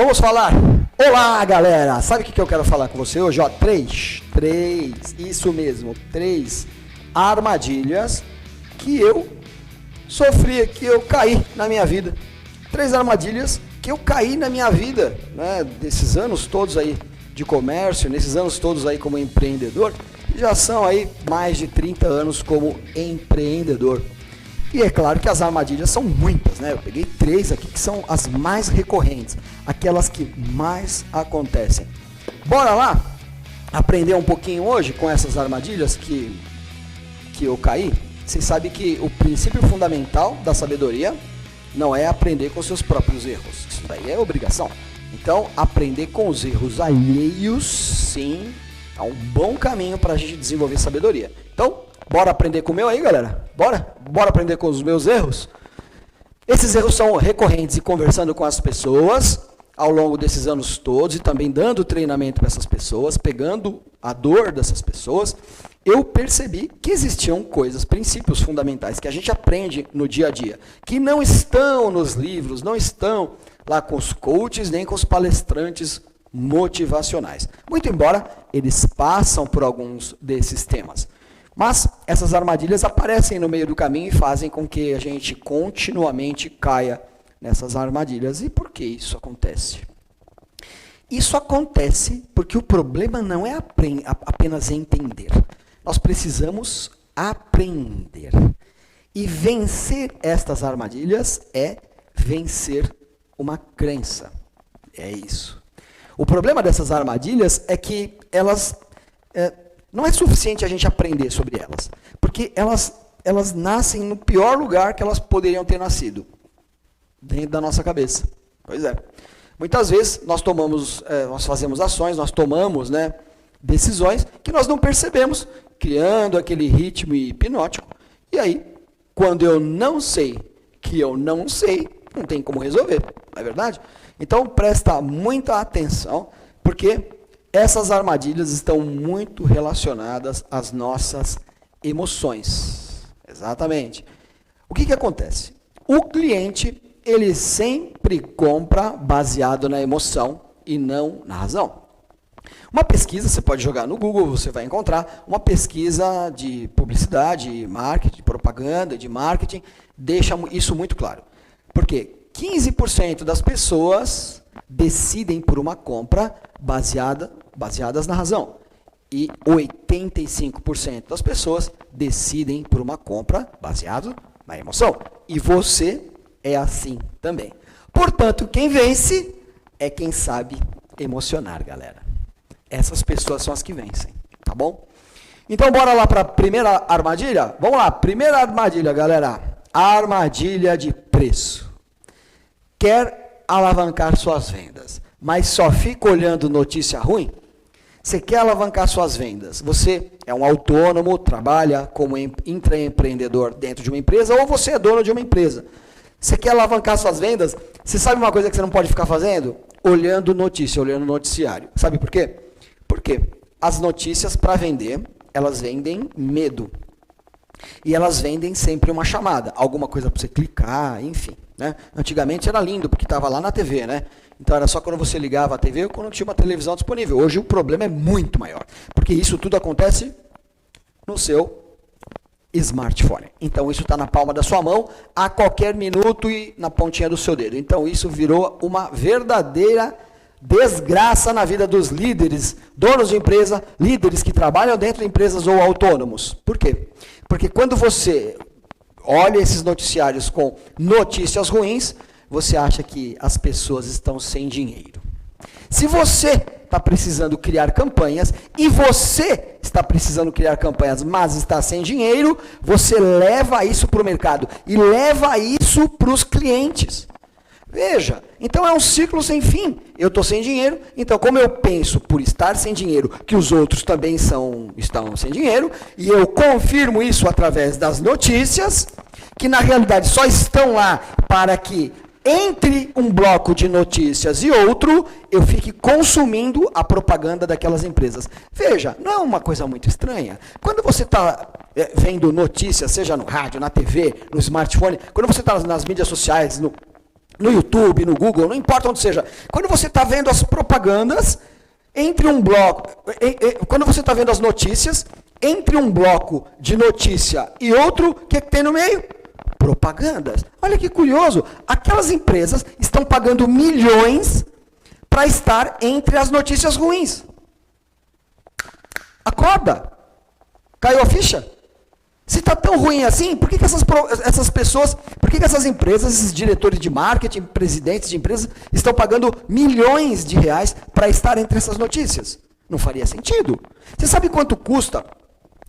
Vamos falar. Olá, galera. Sabe o que eu quero falar com você hoje? Ó, isso mesmo, 3 armadilhas que eu sofri, que eu caí na minha vida. 3 armadilhas que eu caí na minha vida, né? Desses anos todos aí de comércio, nesses anos todos aí como empreendedor, já são aí mais de 30 anos como empreendedor. E é claro que as armadilhas são muitas, né? Eu peguei 3 aqui que são as mais recorrentes, aquelas que mais acontecem. Bora lá aprender um pouquinho hoje com essas armadilhas que eu caí? Vocês sabem que o princípio fundamental da sabedoria não é aprender com seus próprios erros. Isso daí é obrigação. Então, aprender com os erros alheios, sim, é um bom caminho para a gente desenvolver sabedoria. Então, bora aprender com o meu aí, galera? Bora? Bora aprender com os meus erros? Esses erros são recorrentes e conversando com as pessoas ao longo desses anos todos e também dando treinamento para essas pessoas, pegando a dor dessas pessoas, eu percebi que existiam coisas, princípios fundamentais que a gente aprende no dia a dia, que não estão nos livros, não estão lá com os coaches, nem com os palestrantes motivacionais. Muito embora eles passam por alguns desses temas. Mas essas armadilhas aparecem no meio do caminho e fazem com que a gente continuamente caia nessas armadilhas. E por que isso acontece? Isso acontece porque o problema não é apenas entender. Nós precisamos aprender. E vencer estas armadilhas é vencer uma crença. É isso. O problema dessas armadilhas é que elas... não é suficiente a gente aprender sobre elas, porque elas nascem no pior lugar que elas poderiam ter nascido, dentro da nossa cabeça. Pois é. Muitas vezes nós fazemos ações, nós tomamos, né, decisões que nós não percebemos, criando aquele ritmo hipnótico, e aí, quando eu não sei que eu não sei, não tem como resolver, não é verdade? Então, presta muita atenção, porque essas armadilhas estão muito relacionadas às nossas emoções. Exatamente. O que acontece? O cliente, ele sempre compra baseado na emoção e não na razão. Uma pesquisa, você pode jogar no Google, você vai encontrar uma pesquisa de publicidade, marketing, propaganda, de marketing, deixa isso muito claro. Porque 15% das pessoas decidem por uma compra baseadas na razão. E 85% das pessoas decidem por uma compra baseado na emoção. E você é assim também. Portanto, quem vence é quem sabe emocionar, galera. Essas pessoas são as que vencem, tá bom? Então, bora lá para a primeira armadilha? Vamos lá, primeira armadilha, galera. Armadilha de preço. Quer alavancar suas vendas, mas só fica olhando notícia ruim? Você quer alavancar suas vendas? Você é um autônomo, trabalha como intraempreendedor dentro de uma empresa, ou você é dono de uma empresa. Você quer alavancar suas vendas? Você sabe uma coisa que você não pode ficar fazendo? Olhando notícia, olhando noticiário. Sabe por quê? Porque as notícias, para vender, elas vendem medo. E elas vendem sempre uma chamada, alguma coisa para você clicar, enfim. Né? Antigamente era lindo, porque estava lá na TV, né? Então era só quando você ligava a TV ou quando tinha uma televisão disponível. Hoje o problema é muito maior, porque isso tudo acontece no seu smartphone. Então isso está na palma da sua mão, a qualquer minuto e na pontinha do seu dedo. Então isso virou uma verdadeira desgraça na vida dos líderes, donos de empresa, líderes que trabalham dentro de empresas ou autônomos. Por quê? Porque quando você olha esses noticiários com notícias ruins, você acha que as pessoas estão sem dinheiro. Se você está precisando criar campanhas e você está precisando criar campanhas, mas está sem dinheiro, você leva isso para o mercado e leva isso para os clientes. Veja, então é um ciclo sem fim. Eu estou sem dinheiro, então como eu penso por estar sem dinheiro, que os outros também estão sem dinheiro, e eu confirmo isso através das notícias, que na realidade só estão lá para que entre um bloco de notícias e outro, eu fique consumindo a propaganda daquelas empresas. Veja, não é uma coisa muito estranha? Quando você está vendo notícias, seja no rádio, na TV, no smartphone, quando você está nas mídias sociais, no YouTube, no Google, não importa onde seja. Quando você está vendo as propagandas, entre um bloco, quando você está vendo as notícias, entre um bloco de notícia e outro, o que tem no meio? Propagandas. Olha que curioso, aquelas empresas estão pagando milhões para estar entre as notícias ruins. Acorda. Caiu a ficha? Se está tão ruim assim, por que essas pessoas, por que essas empresas, esses diretores de marketing, presidentes de empresas, estão pagando milhões de reais para estar entre essas notícias? Não faria sentido. Você sabe quanto custa?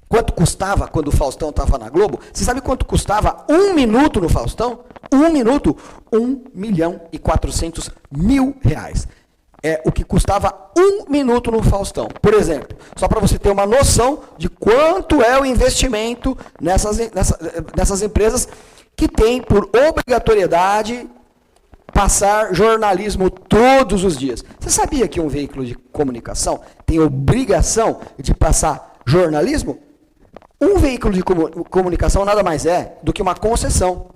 Quanto custava quando o Faustão estava na Globo? Você sabe quanto custava 1 minuto no Faustão? 1 minuto? 1.400.000 reais. É o que custava 1 minuto no Faustão. Por exemplo, só para você ter uma noção de quanto é o investimento nessas empresas que tem por obrigatoriedade passar jornalismo todos os dias. Você sabia que um veículo de comunicação tem obrigação de passar jornalismo? Um veículo de comunicação nada mais é do que uma concessão.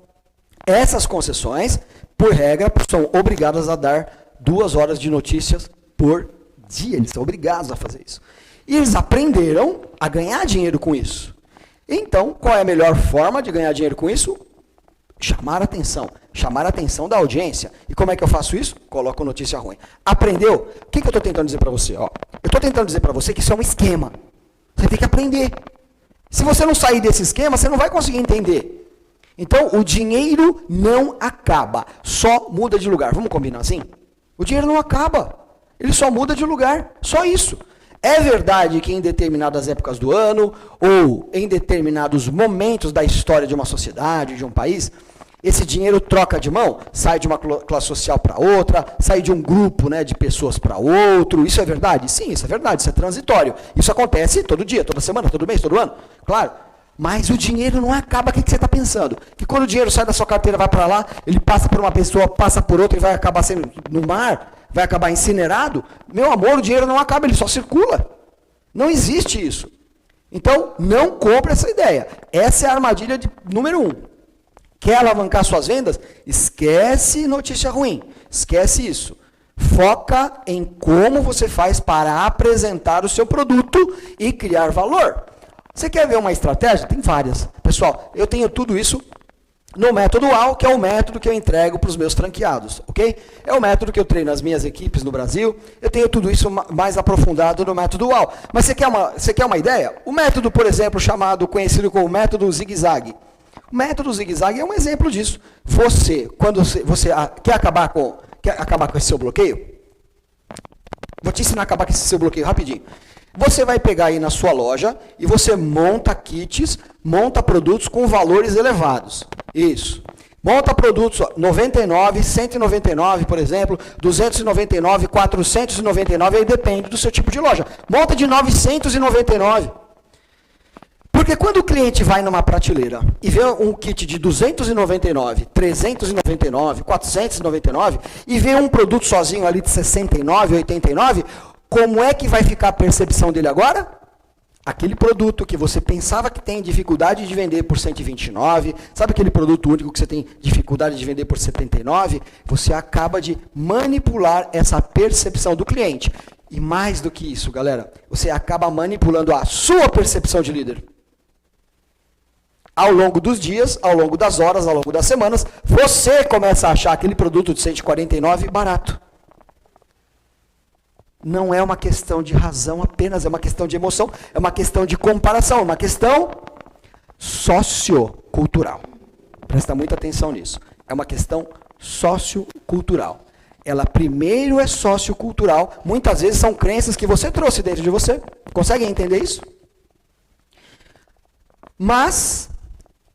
Essas concessões, por regra, são obrigadas a dar 2 horas de notícias por dia. Eles são obrigados a fazer isso. E eles aprenderam a ganhar dinheiro com isso. Então, qual é a melhor forma de ganhar dinheiro com isso? Chamar a atenção. Chamar a atenção da audiência. E como é que eu faço isso? Coloco notícia ruim. Aprendeu? O que eu estou tentando dizer para você? Ó, eu estou tentando dizer para você que isso é um esquema. Você tem que aprender. Se você não sair desse esquema, você não vai conseguir entender. Então, o dinheiro não acaba. Só muda de lugar. Vamos combinar assim? O dinheiro não acaba, ele só muda de lugar, só isso. É verdade que em determinadas épocas do ano, ou em determinados momentos da história de uma sociedade, de um país, esse dinheiro troca de mão, sai de uma classe social para outra, sai de um grupo, né, de pessoas para outro. Isso é verdade? Sim, isso é verdade, isso é transitório. Isso acontece todo dia, toda semana, todo mês, todo ano, claro. Mas o dinheiro não acaba. O que você está pensando? Que quando o dinheiro sai da sua carteira, vai para lá, ele passa por uma pessoa, passa por outra e vai acabar sendo no mar, vai acabar incinerado? Meu amor, o dinheiro não acaba, ele só circula. Não existe isso. Então, não compre essa ideia. Essa é a armadilha número 1. Quer alavancar suas vendas? Esquece notícia ruim. Esquece isso. Foca em como você faz para apresentar o seu produto e criar valor. Você quer ver uma estratégia? Tem várias. Pessoal, eu tenho tudo isso no método UAU, que é o método que eu entrego para os meus franqueados, ok? É o método que eu treino nas minhas equipes no Brasil. Eu tenho tudo isso mais aprofundado no método UAU. Mas você quer uma ideia? O método, por exemplo, conhecido como método zigue-zague. O método zigue-zague é um exemplo disso. Quando você quer acabar com esse seu bloqueio? Vou te ensinar a acabar com esse seu bloqueio rapidinho. Você vai pegar aí na sua loja e você monta kits, monta produtos com valores elevados. Isso. Monta produtos 99, 199, por exemplo, 299, 499, aí depende do seu tipo de loja. Monta de 999. Porque quando o cliente vai numa prateleira e vê um kit de 299, 399, 499 e vê um produto sozinho ali de 69, 89, como é que vai ficar a percepção dele agora? Aquele produto que você pensava que tem dificuldade de vender por 129, sabe aquele produto único que você tem dificuldade de vender por 79? Você acaba de manipular essa percepção do cliente. E mais do que isso, galera, você acaba manipulando a sua percepção de líder. Ao longo dos dias, ao longo das horas, ao longo das semanas, você começa a achar aquele produto de 149 barato. Não é uma questão de razão apenas, é uma questão de emoção, é uma questão de comparação, uma questão sociocultural. Presta muita atenção nisso. É uma questão sociocultural. Ela primeiro é sociocultural, muitas vezes são crenças que você trouxe dentro de você. Conseguem entender isso? Mas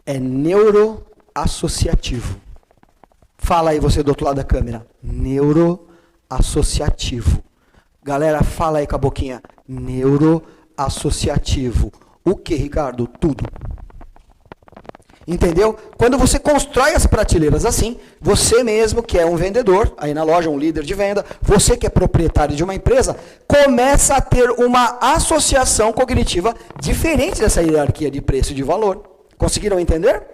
é neuroassociativo. Fala aí você do outro lado da câmera. Neuroassociativo. Galera, fala aí com a boquinha. Neuroassociativo. O que, Ricardo? Tudo. Entendeu? Quando você constrói as prateleiras assim, você mesmo que é um vendedor, aí na loja, um líder de venda, você que é proprietário de uma empresa, começa a ter uma associação cognitiva diferente dessa hierarquia de preço e de valor. Conseguiram entender?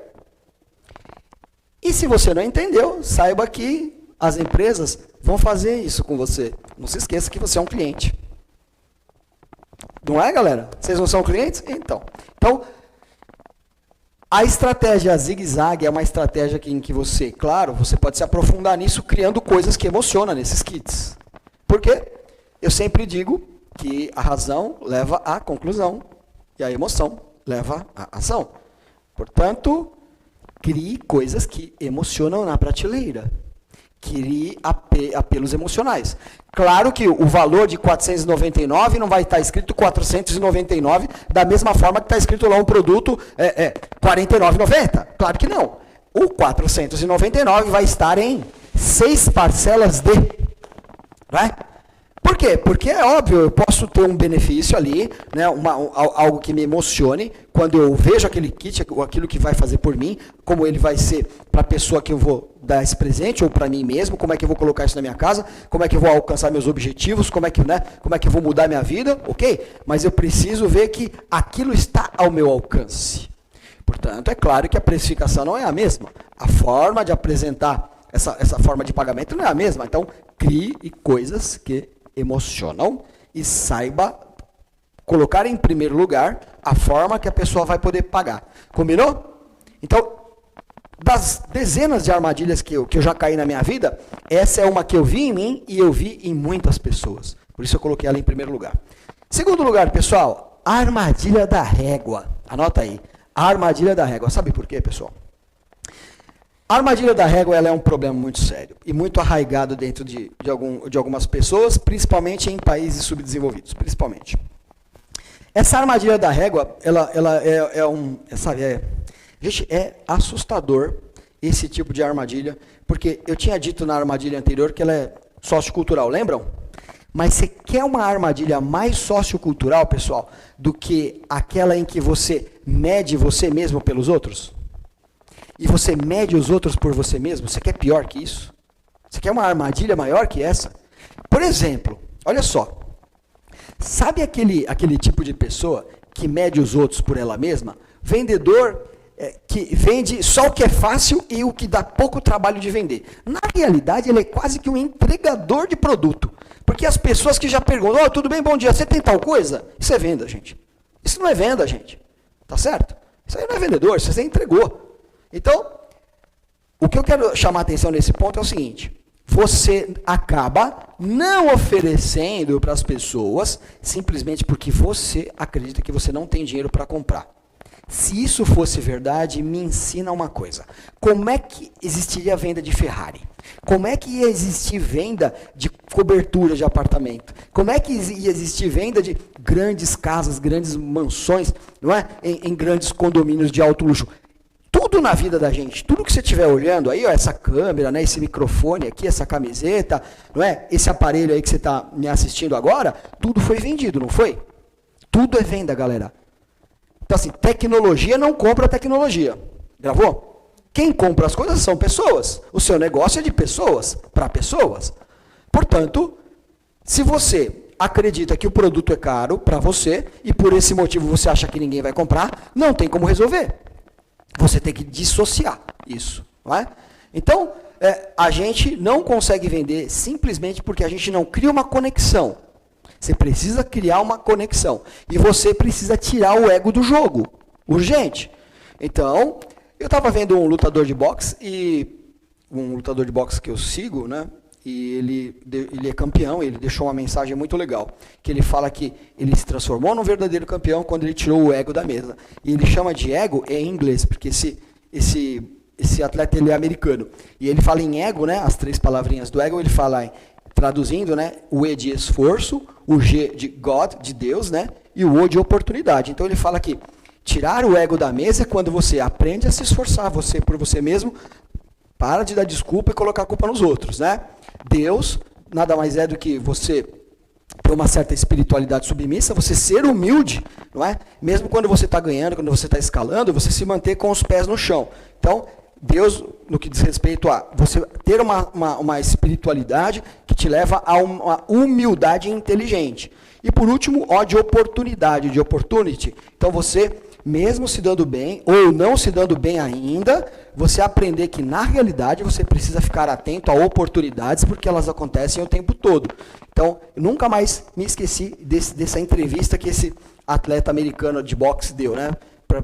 E se você não entendeu, saiba que as empresas vão fazer isso com você. Não se esqueça que você é um cliente. Não é, galera? Vocês não são clientes? Então, a estratégia zigue-zague é uma estratégia em que você, claro, você pode se aprofundar nisso criando coisas que emocionam nesses kits. Por quê? Eu sempre digo que a razão leva à conclusão e a emoção leva à ação. Portanto, crie coisas que emocionam na prateleira. Crie apelos emocionais. Claro que o valor de 499 não vai estar escrito 499 da mesma forma que está escrito lá um produto R$ 49,90. Claro que não. O 499 vai estar em 6 parcelas de... Vai? Por quê? Porque é óbvio, eu posso ter um benefício ali, né, algo que me emocione, quando eu vejo aquele kit, aquilo que vai fazer por mim, como ele vai ser para a pessoa que eu vou dar esse presente, ou para mim mesmo, como é que eu vou colocar isso na minha casa, como é que eu vou alcançar meus objetivos, como é que eu vou mudar minha vida, ok? Mas eu preciso ver que aquilo está ao meu alcance. Portanto, é claro que a precificação não é a mesma. A forma de apresentar essa forma de pagamento não é a mesma. Então, crie coisas que emocionam e saiba colocar em primeiro lugar a forma que a pessoa vai poder pagar. Combinou? Então, das dezenas de armadilhas que eu já caí na minha vida, essa é uma que eu vi em mim e eu vi em muitas pessoas. Por isso eu coloquei ela em primeiro lugar. Segundo lugar, pessoal, a armadilha da régua. Anota aí, a armadilha da régua. Sabe por quê, pessoal? A armadilha da régua ela é um problema muito sério e muito arraigado dentro de algumas pessoas, principalmente em países subdesenvolvidos, principalmente. Essa armadilha da régua, gente, é assustador esse tipo de armadilha, porque eu tinha dito na armadilha anterior que ela é sociocultural, lembram? Mas você quer uma armadilha mais sociocultural, pessoal, do que aquela em que você mede você mesmo pelos outros? E você mede os outros por você mesmo? Você quer pior que isso? Você quer uma armadilha maior que essa? Por exemplo, olha só. Sabe aquele tipo de pessoa que mede os outros por ela mesma? Vendedor que vende só o que é fácil e o que dá pouco trabalho de vender. Na realidade, ele é quase que um entregador de produto. Porque as pessoas que já perguntam, tudo bem, bom dia, você tem tal coisa? Isso é venda, gente. Isso não é venda, gente. Tá certo? Isso aí não é vendedor, isso você entregou. Então, o que eu quero chamar a atenção nesse ponto é o seguinte: você acaba não oferecendo para as pessoas simplesmente porque você acredita que você não tem dinheiro para comprar. Se isso fosse verdade, me ensina uma coisa. Como é que existiria a venda de Ferrari? Como é que ia existir venda de cobertura de apartamento? Como é que ia existir venda de grandes casas, grandes mansões, não é? Em grandes condomínios de alto luxo? Tudo na vida da gente, tudo que você estiver olhando aí, ó, essa câmera, né, esse microfone aqui, essa camiseta, não é? Esse aparelho aí que você está me assistindo agora, tudo foi vendido, não foi? Tudo é venda, galera. Então, assim, tecnologia não compra tecnologia. Gravou? Quem compra as coisas são pessoas. O seu negócio é de pessoas, para pessoas. Portanto, se você acredita que o produto é caro para você e por esse motivo você acha que ninguém vai comprar, não tem como resolver. Você tem que dissociar isso, não é? Então, a gente não consegue vender simplesmente porque a gente não cria uma conexão. Você precisa criar uma conexão. E você precisa tirar o ego do jogo. Urgente. Então, eu estava vendo um lutador de boxe, que eu sigo, né? E ele é campeão, ele deixou uma mensagem muito legal, que ele fala que ele se transformou num verdadeiro campeão quando ele tirou o ego da mesa. E ele chama de ego em inglês, porque esse atleta ele é americano. E ele fala em ego, né, as 3 palavrinhas do ego, ele fala, traduzindo, né, o E de esforço, o G de God, de Deus, né, e o O de oportunidade. Então ele fala que tirar o ego da mesa é quando você aprende a se esforçar por você mesmo, para de dar desculpa e colocar a culpa nos outros, né? Deus nada mais é do que você ter uma certa espiritualidade submissa, você ser humilde, não é? Mesmo quando você está ganhando, quando você está escalando, você se manter com os pés no chão. Então, Deus, no que diz respeito a você ter uma espiritualidade que te leva a uma humildade inteligente. E por último, O de oportunidade, de opportunity. Então, você mesmo se dando bem ou não se dando bem ainda, você aprender que na realidade você precisa ficar atento a oportunidades porque elas acontecem o tempo todo. Então, eu nunca mais me esqueci dessa entrevista que esse atleta americano de boxe deu, né?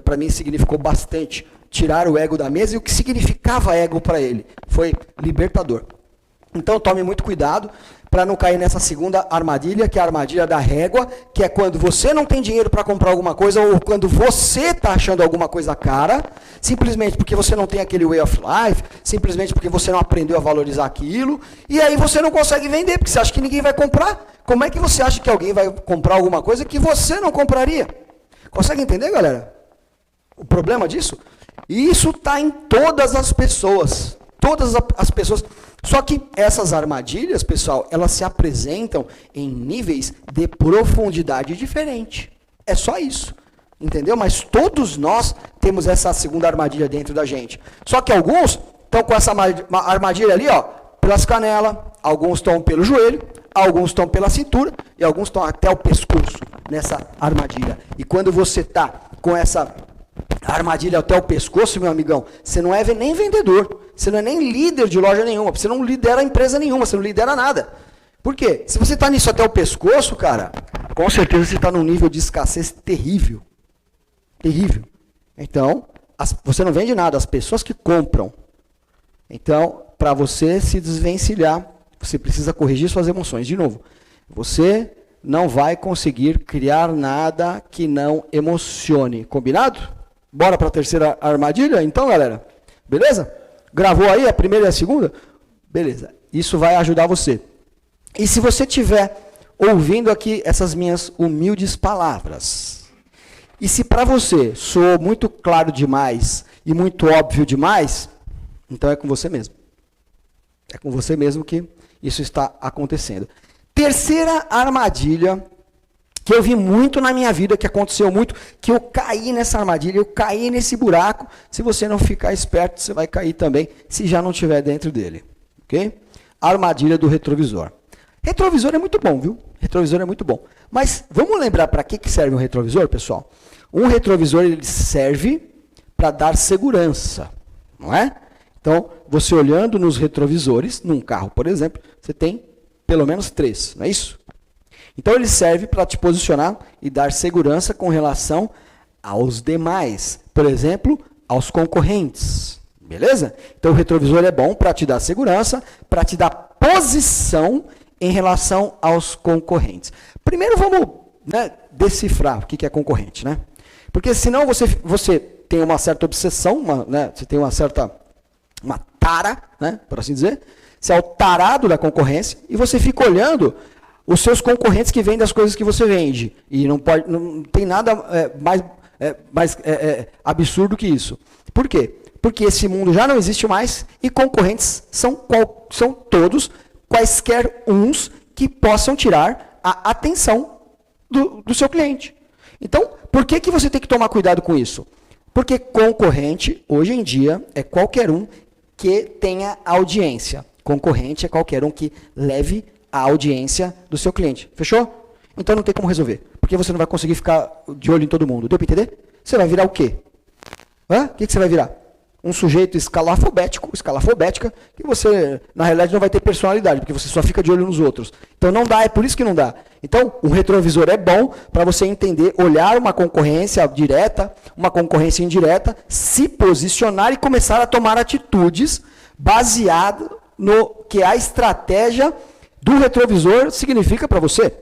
Para mim significou bastante tirar o ego da mesa, e o que significava ego para ele foi libertador. Então tome muito cuidado para não cair nessa segunda armadilha, que é a armadilha da régua, que é quando você não tem dinheiro para comprar alguma coisa, ou quando você está achando alguma coisa cara, simplesmente porque você não tem aquele way of life, simplesmente porque você não aprendeu a valorizar aquilo, e aí você não consegue vender, porque você acha que ninguém vai comprar. Como é que você acha que alguém vai comprar alguma coisa que você não compraria? Consegue entender, galera? O problema disso? E isso está em todas as pessoas. Todas as pessoas. Só que essas armadilhas, pessoal, elas se apresentam em níveis de profundidade diferente. É só isso. Entendeu? Mas todos nós temos essa segunda armadilha dentro da gente. Só que alguns estão com essa armadilha ali, ó, pelas canelas, alguns estão pelo joelho, alguns estão pela cintura e alguns estão até o pescoço nessa armadilha. E quando você está com essa armadilha até o pescoço, meu amigão, você não é nem vendedor, você não é nem líder de loja nenhuma, você não lidera empresa nenhuma, você não lidera nada. Por quê? Se você está nisso até o pescoço, cara, com certeza você está num nível de escassez terrível. Terrível. Então, você não vende nada, as pessoas que compram. Então, para você se desvencilhar, você precisa corrigir suas emoções. De novo, você não vai conseguir criar nada que não emocione. Combinado? Bora para a terceira armadilha, então, galera? Beleza? Gravou aí a primeira e a segunda? Beleza. Isso vai ajudar você. E se você estiver ouvindo aqui essas minhas humildes palavras, e se para você soou muito claro demais e muito óbvio demais, então é com você mesmo. É com você mesmo que isso está acontecendo. Terceira armadilha que eu vi muito na minha vida, que aconteceu muito, que eu caí nessa armadilha, eu caí nesse buraco. Se você não ficar esperto, você vai cair também, se já não estiver dentro dele. Ok? Armadilha do retrovisor. Retrovisor é muito bom, viu? Retrovisor é muito bom. Mas vamos lembrar para que serve um retrovisor, pessoal? Um retrovisor ele serve para dar segurança, não é? Então, você olhando nos retrovisores, num carro, por exemplo, você tem pelo menos 3, não é isso? Então, ele serve para te posicionar e dar segurança com relação aos demais. Por exemplo, aos concorrentes. Beleza? Então, o retrovisor é bom para te dar segurança, para te dar posição em relação aos concorrentes. Primeiro, vamos decifrar o que é concorrente, né? Porque senão você tem uma certa obsessão, você tem uma tara, né, por assim dizer. Você é o tarado da concorrência e você fica olhando os seus concorrentes que vendem as coisas que você vende. E não tem nada mais absurdo que isso. Por quê? Porque esse mundo já não existe mais e concorrentes são todos, quaisquer uns que possam tirar a atenção do seu cliente. Então, por que você tem que tomar cuidado com isso? Porque concorrente, hoje em dia, é qualquer um que tenha audiência. Concorrente é qualquer um que leve a audiência do seu cliente. Fechou? Então não tem como resolver. Porque você não vai conseguir ficar de olho em todo mundo. Deu para entender? Você vai virar o quê? O que você vai virar? Um sujeito escalafobética, que você, na realidade, não vai ter personalidade, porque você só fica de olho nos outros. Então não dá, é por isso que não dá. Então, um retrovisor é bom para você entender, olhar uma concorrência direta, uma concorrência indireta, se posicionar e começar a tomar atitudes baseado no que a estratégia do retrovisor significa para você.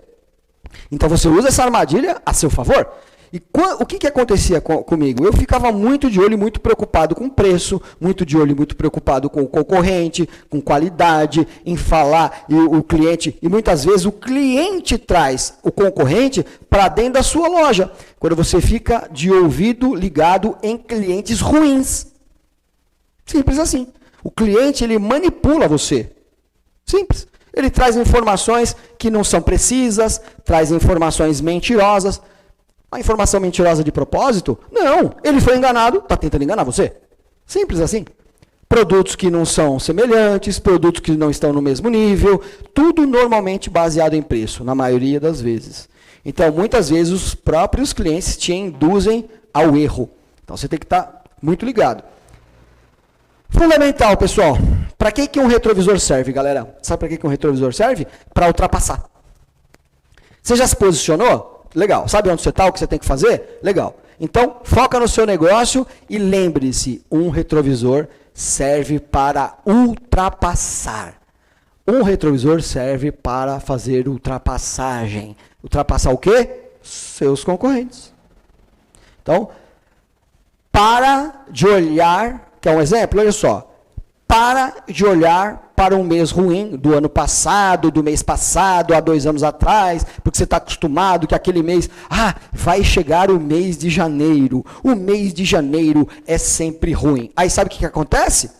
Então você usa essa armadilha a seu favor. E o que acontecia comigo? Eu ficava muito de olho e muito preocupado com preço, muito de olho e muito preocupado com o concorrente, com qualidade, em falar e o cliente. E muitas vezes o cliente traz o concorrente para dentro da sua loja. Quando você fica de ouvido ligado em clientes ruins. Simples assim. O cliente, ele manipula você. Simples. Ele traz informações que não são precisas, traz informações mentirosas. A informação mentirosa de propósito? Não. Ele foi enganado, está tentando enganar você. Simples assim. Produtos que não são semelhantes, produtos que não estão no mesmo nível, tudo normalmente baseado em preço, na maioria das vezes. Então, muitas vezes, os próprios clientes te induzem ao erro. Então você tem que estar muito ligado. Fundamental, pessoal. Para que um retrovisor serve, galera? Sabe para que um retrovisor serve? Para ultrapassar. Você já se posicionou? Legal. Sabe onde você está, o que você tem que fazer? Legal. Então, foca no seu negócio e lembre-se, um retrovisor serve para ultrapassar. Um retrovisor serve para fazer ultrapassagem. Ultrapassar o quê? Seus concorrentes. Então, para de olhar, quer um exemplo? Olha só. Para de olhar para um mês ruim do ano passado, do mês passado, há 2 anos atrás, porque você está acostumado que aquele mês, vai chegar o mês de janeiro. O mês de janeiro é sempre ruim. Aí sabe o que acontece?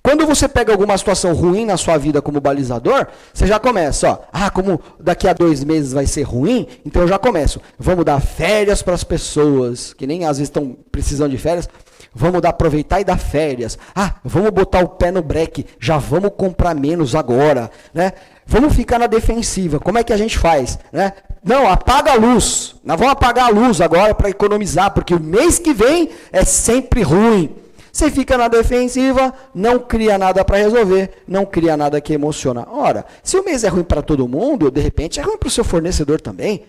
Quando você pega alguma situação ruim na sua vida como balizador, você já começa, como daqui a 2 meses vai ser ruim, então eu já começo. Vamos dar férias para as pessoas, que nem às vezes estão precisando de férias. Vamos aproveitar e dar férias. Vamos botar o pé no breque. Já vamos comprar menos agora, né? Vamos ficar na defensiva. Como é que a gente faz, né? Não, apaga a luz. Nós vamos apagar a luz agora para economizar, porque o mês que vem é sempre ruim. Você fica na defensiva, não cria nada para resolver, não cria nada que emociona. Ora, se o mês é ruim para todo mundo, de repente é ruim para o seu fornecedor também.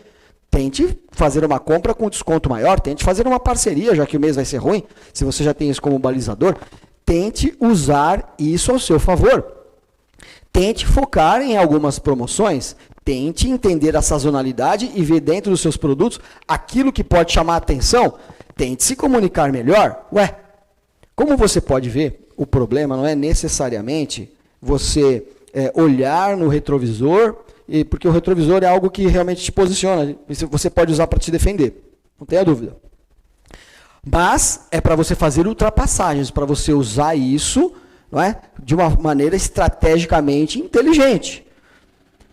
Tente fazer uma compra com desconto maior, tente fazer uma parceria, já que o mês vai ser ruim, se você já tem isso como balizador, tente usar isso ao seu favor. Tente focar em algumas promoções, tente entender a sazonalidade e ver dentro dos seus produtos aquilo que pode chamar a atenção, tente se comunicar melhor. Como você pode ver, o problema não é necessariamente você olhar no retrovisor, porque o retrovisor é algo que realmente te posiciona, você pode usar para te defender, não tenha dúvida. Mas é para você fazer ultrapassagens, para você usar isso, não é, de uma maneira estrategicamente inteligente.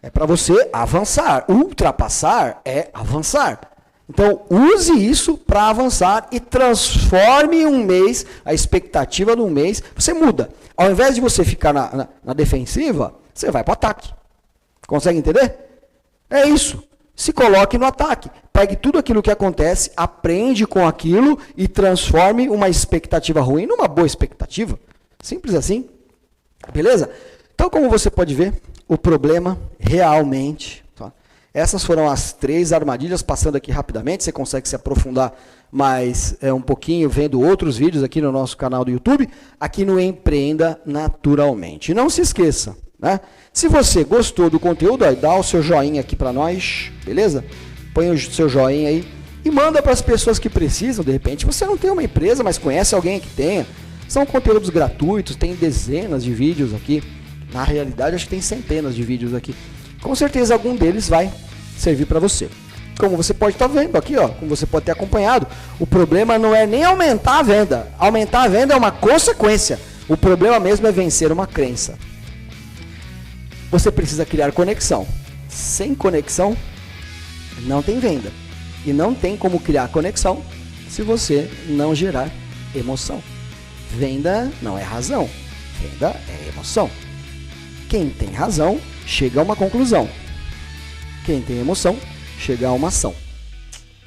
É para você avançar. Ultrapassar é avançar. Então, use isso para avançar e transforme um mês, a expectativa de um mês, você muda. Ao invés de você ficar na defensiva, você vai para o ataque. Consegue entender? É isso. Se coloque no ataque. Pegue tudo aquilo que acontece, aprende com aquilo e transforme uma expectativa ruim numa boa expectativa. Simples assim. Beleza? Então, como você pode ver, o problema realmente... Essas foram as 3 armadilhas, passando aqui rapidamente, você consegue se aprofundar mais um pouquinho, vendo outros vídeos aqui no nosso canal do YouTube, aqui no Empreenda Naturalmente. E não se esqueça, né? Se você gostou do conteúdo, dá o seu joinha aqui para nós, beleza? Põe o seu joinha aí e manda para as pessoas que precisam, de repente. Você não tem uma empresa, mas conhece alguém que tenha. São conteúdos gratuitos, tem dezenas de vídeos aqui. Na realidade, acho que tem centenas de vídeos aqui. Com certeza algum deles vai servir para você. Como você pode estar vendo aqui, como você pode ter acompanhado, o problema não é nem aumentar a venda. Aumentar a venda é uma consequência. O problema mesmo é vencer uma crença. Você precisa criar conexão. Sem conexão, não tem venda. E não tem como criar conexão se você não gerar emoção. Venda não é razão. Venda é emoção. Quem tem razão chega a uma conclusão. Quem tem emoção chega a uma ação.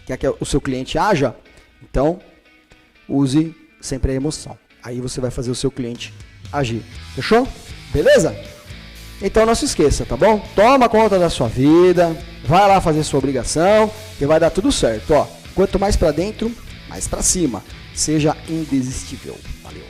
Quer que o seu cliente haja? Então, use sempre a emoção. Aí você vai fazer o seu cliente agir. Fechou? Beleza? Então não se esqueça, tá bom? Toma conta da sua vida, vai lá fazer sua obrigação, que vai dar tudo certo. Quanto mais para dentro, mais para cima. Seja indesistível. Valeu.